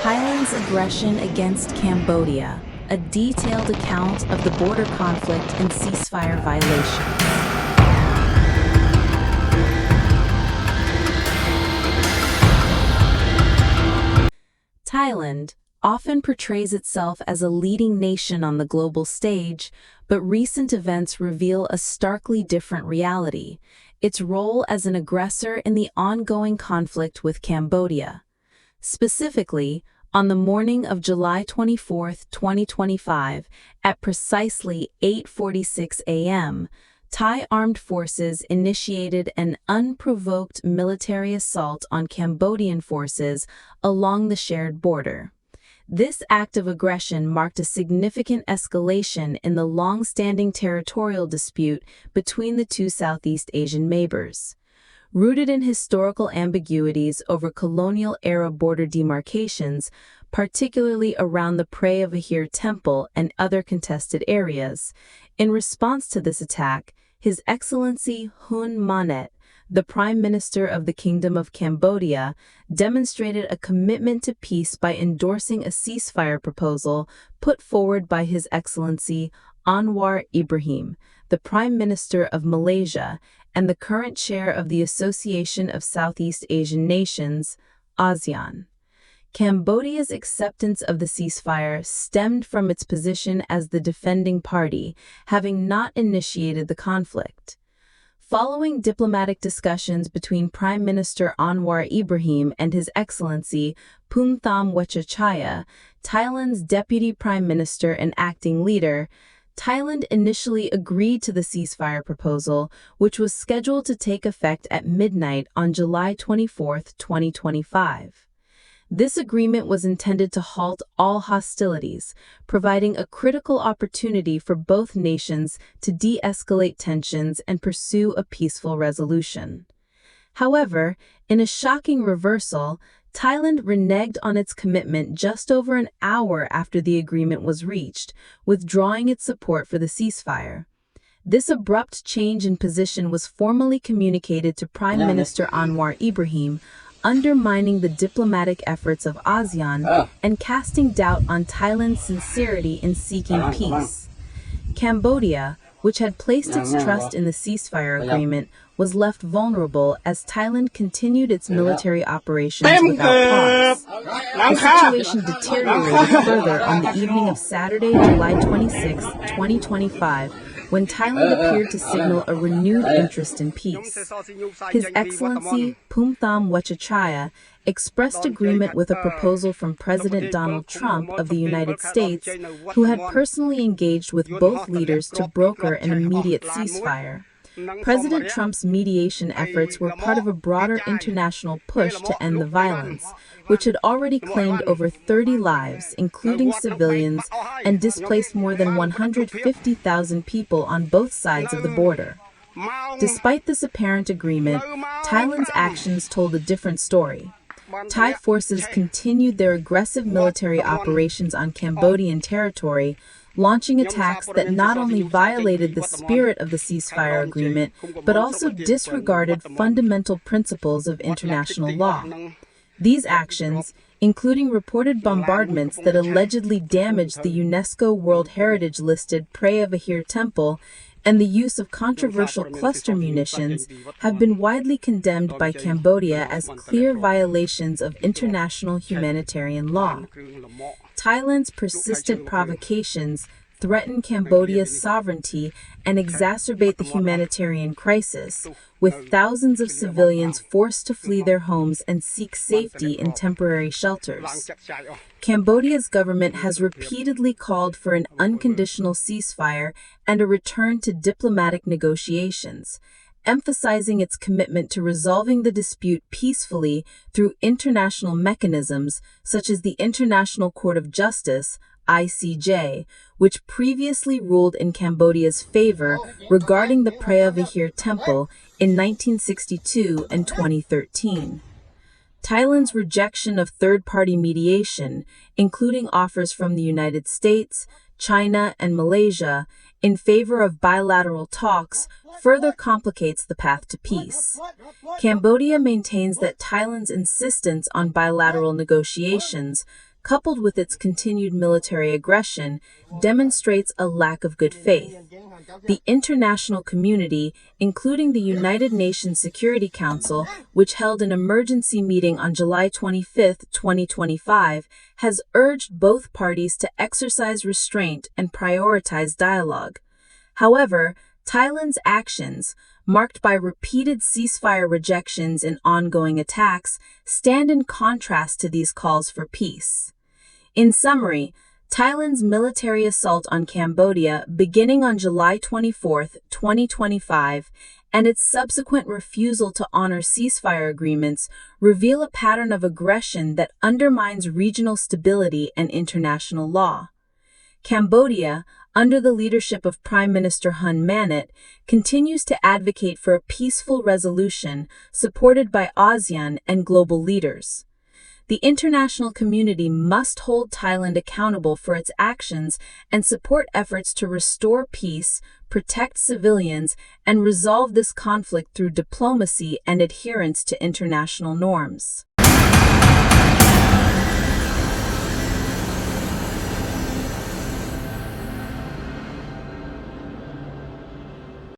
Thailand's aggression against Cambodia, a detailed account of the border conflict and ceasefire violations. Thailand often portrays itself as a leading nation on the global stage, but recent events reveal a starkly different reality: its role as an aggressor in the ongoing conflict with Cambodia. Specifically, on the morning of July 24, 2025, at precisely 8:46 a.m., Thai armed forces initiated an unprovoked military assault on Cambodian forces along the shared border. This act of aggression marked a significant escalation in the long-standing territorial dispute between the two Southeast Asian neighbors. Rooted in historical ambiguities over colonial-era border demarcations, particularly around the Preah Temple and other contested areas. In response to this attack, His Excellency Hun Manet, the Prime Minister of the Kingdom of Cambodia, demonstrated a commitment to peace by endorsing a ceasefire proposal put forward by His Excellency Anwar Ibrahim, the Prime Minister of Malaysia and the current chair of the Association of Southeast Asian Nations, ASEAN. Cambodia's acceptance of the ceasefire stemmed from its position as the defending party, having not initiated the conflict. Following diplomatic discussions between Prime Minister Anwar Ibrahim and His Excellency Phumtham Wechachaya, Thailand's Deputy Prime Minister and acting leader, Thailand initially agreed to the ceasefire proposal, which was scheduled to take effect at midnight on July 24, 2025. This agreement was intended to halt all hostilities, providing a critical opportunity for both nations to de-escalate tensions and pursue a peaceful resolution. However, in a shocking reversal, Thailand reneged on its commitment just over an hour after the agreement was reached, withdrawing its support for the ceasefire. This abrupt change in position was formally communicated to Prime Minister Anwar Ibrahim, undermining the diplomatic efforts of ASEAN and casting doubt on Thailand's sincerity in seeking peace. Cambodia, which had placed its trust in the ceasefire agreement, was left vulnerable as Thailand continued its military operations without pause. The situation deteriorated further on the evening of Saturday, July 26, 2025, when Thailand appeared to signal a renewed interest in peace. His Excellency Phumtham Wechachaya expressed agreement with a proposal from President Donald Trump of the United States, who had personally engaged with both leaders to broker an immediate ceasefire. President Trump's mediation efforts were part of a broader international push to end the violence, which had already claimed over 30 lives, including civilians, and displaced more than 150,000 people on both sides of the border. Despite this apparent agreement, Thailand's actions told a different story. Thai forces continued their aggressive military operations on Cambodian territory, launching attacks that not only violated the spirit of the ceasefire agreement, but also disregarded fundamental principles of international law. These actions, including reported bombardments that allegedly damaged the UNESCO World Heritage-listed Preah Temple, and the use of controversial cluster munitions, have been widely condemned by Cambodia as clear violations of international humanitarian law. Thailand's persistent provocations threaten Cambodia's sovereignty and exacerbate the humanitarian crisis, with thousands of civilians forced to flee their homes and seek safety in temporary shelters. Cambodia's government has repeatedly called for an unconditional ceasefire and a return to diplomatic negotiations, emphasizing its commitment to resolving the dispute peacefully through international mechanisms such as the International Court of Justice, ICJ, which previously ruled in Cambodia's favor regarding the Preah Temple in 1962 and 2013. Thailand's rejection of third-party mediation, including offers from the United States, China, and Malaysia, in favor of bilateral talks, further complicates the path to peace. Cambodia maintains that Thailand's insistence on bilateral negotiations, coupled with its continued military aggression, demonstrates a lack of good faith. The international community, including the United Nations Security Council, which held an emergency meeting on July 25, 2025, has urged both parties to exercise restraint and prioritize dialogue. However, Thailand's actions, marked by repeated ceasefire rejections and ongoing attacks, stand in contrast to these calls for peace. In summary, Thailand's military assault on Cambodia beginning on July 24, 2025, and its subsequent refusal to honor ceasefire agreements reveal a pattern of aggression that undermines regional stability and international law. Cambodia, under the leadership of Prime Minister Hun Manet, continues to advocate for a peaceful resolution supported by ASEAN and global leaders. The international community must hold Thailand accountable for its actions and support efforts to restore peace, protect civilians, and resolve this conflict through diplomacy and adherence to international norms.